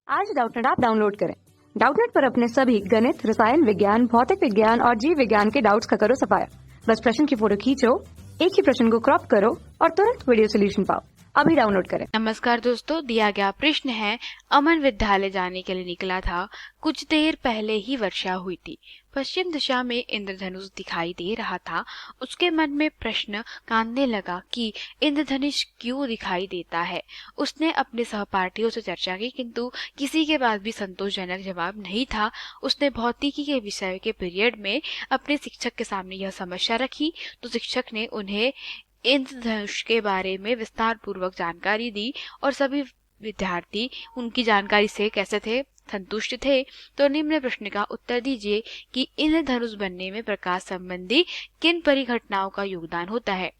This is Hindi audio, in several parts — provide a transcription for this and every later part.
आज डाउटनेट ऐप डाउनलोड करें। डाउटनेट पर अपने सभी गणित, रसायन विज्ञान, भौतिक विज्ञान और जीव विज्ञान के डाउट्स का करो सफाया। बस प्रश्न की फोटो खींचो, एक ही प्रश्न को क्रॉप करो और तुरंत वीडियो सोल्यूशन पाओ। अभी डाउनलोड करें। नमस्कार दोस्तों, दिया गया प्रश्न है, अमन विद्यालय जाने के लिए निकला था। कुछ देर पहले ही वर्षा हुई थी। पश्चिम दिशा में इंद्रधनुष दिखाई दे रहा था। उसके मन में प्रश्न कांदने लगा कि इंद्रधनुष क्यों दिखाई देता है। उसने अपने सहपाठियों से चर्चा की, किंतु किसी के पास भी संतोषजनक जवाब नहीं था। उसने भौतिकी के विषय के पीरियड में अपने शिक्षक के सामने यह समस्या रखी, तो शिक्षक ने उन्हें इंद्रधनुष के बारे में विस्तार पूर्वक जानकारी दी और सभी विद्यार्थी उनकी जानकारी से कैसे थे, संतुष्ट थे। तो निम्न प्रश्न का उत्तर दीजिए कि इंद्रधनुष बनने में प्रकाश संबंधी किन परिघटनाओं का योगदान होता है।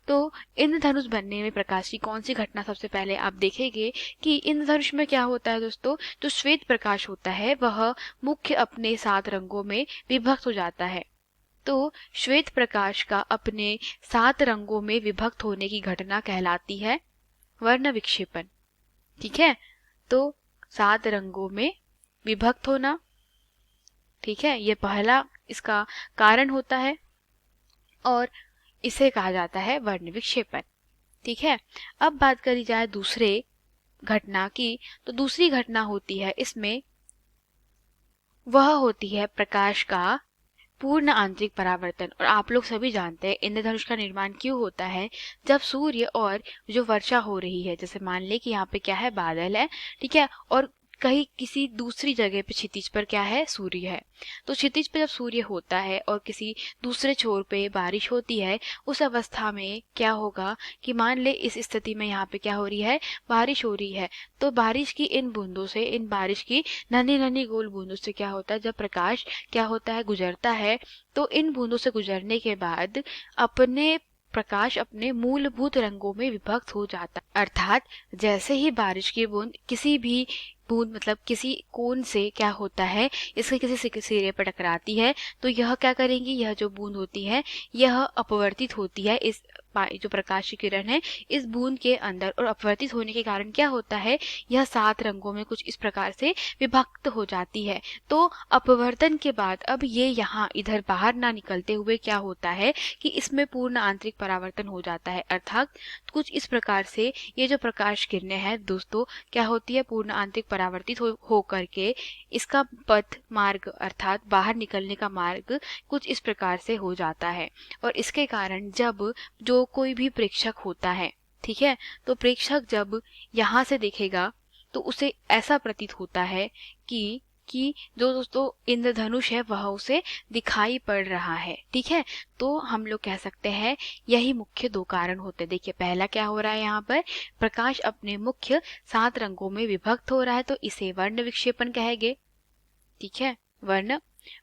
तो इंद्रधनुष बनने में प्रकाश की कौन सी घटना सबसे पहले आप देखेंगे कि इंद्रधनुष में क्या होता है दोस्तों। जो श्वेत प्रकाश होता है वह मुख्य अपने 7 रंगों में विभक्त हो जाता है। तो श्वेत प्रकाश का अपने 7 रंगों में विभक्त होने की घटना कहलाती है वर्ण विक्षेपण। ठीक है, तो 7 रंगों में विभक्त होना, ठीक है, ये पहला इसका कारण होता है और इसे कहा जाता है वर्ण विक्षेपण। ठीक है, अब बात करी जाए दूसरे घटना की, तो दूसरी घटना होती है इसमें, वह होती है प्रकाश का पूर्ण आंतरिक परावर्तन। और आप लोग सभी जानते हैं इंद्रधनुष का निर्माण क्यों होता है। जब सूर्य और जो वर्षा हो रही है, जैसे मान ले कि यहाँ पे क्या है, बादल है, ठीक है, और कहीं किसी दूसरी जगह पे क्षितिज पर क्या है, सूर्य है। तो क्षितिज पे जब सूर्य होता है और किसी दूसरे छोर पे बारिश होती है, उस अवस्था में क्या होगा कि मान ले इस स्थिति में यहाँ पे क्या हो रही है, बारिश हो रही है। तो बारिश की इन बूंदों से, इन बारिश की नन्ही नन्ही गोल बूंदों से क्या होता है, जब प्रकाश क्या होता है, गुजरता है, तो इन बूंदों से गुजरने के बाद प्रकाश अपने मूलभूत रंगों में विभक्त हो जाता है। अर्थात जैसे ही बारिश की बूंद किसी भी बूंद मतलब किसी कोन से क्या होता है, इसके किसी सिरे पर टकराती है, तो यह क्या करेंगी, यह जो बूंद होती है यह अपवर्तित होती है। इस जो प्रकाश की किरण है इस बूंद के अंदर, और अपवर्तित होने के कारण क्या होता है, यह 7 रंगों में कुछ इस प्रकार से विभक्त हो जाती है। तो अपवर्तन के बाद अब ये यहाँ इधर बाहर ना निकलते हुए क्या होता है कि इसमें पूर्ण आंतरिक परावर्तन हो जाता है। अर्थात कुछ इस प्रकार से ये जो प्रकाश किरणें हैं दोस्तों क्या होती है, पूर्ण आंतरिक परावर्तित हो करके इसका पथ मार्ग अर्थात बाहर निकलने का मार्ग कुछ इस प्रकार से हो जाता है। और इसके कारण जब जो कोई भी प्रेक्षक होता है, ठीक है, तो प्रेक्षक जब यहाँ से देखेगा तो उसे ऐसा प्रतीत होता है कि जो दोस्तों इंद्रधनुष है वह उसे दिखाई पड़ रहा है। ठीक है, तो हम लोग कह सकते हैं यही मुख्य 2 कारण होते हैं। देखिए पहला क्या हो रहा है, यहाँ पर प्रकाश अपने मुख्य 7 रंगों में विभक्त हो रहा है, तो इसे वर्ण विक्षेपण कहेंगे। ठीक है, वर्ण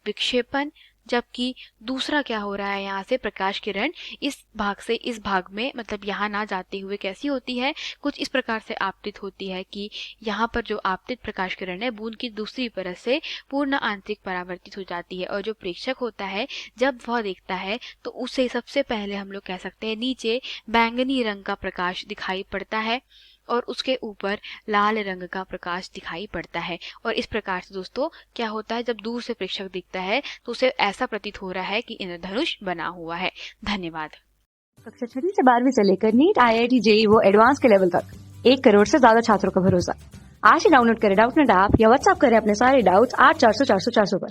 विक्षेपण। जबकि दूसरा क्या हो रहा है, यहाँ से प्रकाश किरण इस भाग से इस भाग में मतलब यहाँ ना जाते हुए कैसी होती है, कुछ इस प्रकार से आपतित होती है कि यहाँ पर जो आपतित प्रकाश किरण है बूंद की दूसरी परत से पूर्ण आंतरिक परावर्तित हो जाती है। और जो प्रेक्षक होता है जब वह देखता है तो उसे सबसे पहले हम लोग कह सकते हैं नीचे बैंगनी रंग का प्रकाश दिखाई पड़ता है और उसके ऊपर लाल रंग का प्रकाश दिखाई पड़ता है। और इस प्रकार से दोस्तों क्या होता है, जब दूर से प्रेक्षक दिखता है तो उसे ऐसा प्रतीत हो रहा है कि इंद्रधनुष बना हुआ है। धन्यवाद। कक्षा 6 से 12वीं से लेकर नीट, IIT, JEE वो एडवांस के लेवल तक 1 करोड़ से ज्यादा छात्रों का भरोसा। आज ही डाउनलोड करें डाउटनेट ऐप या व्हाट्सएप करें अपने सारे डाउट्स 8400 400 400 पर।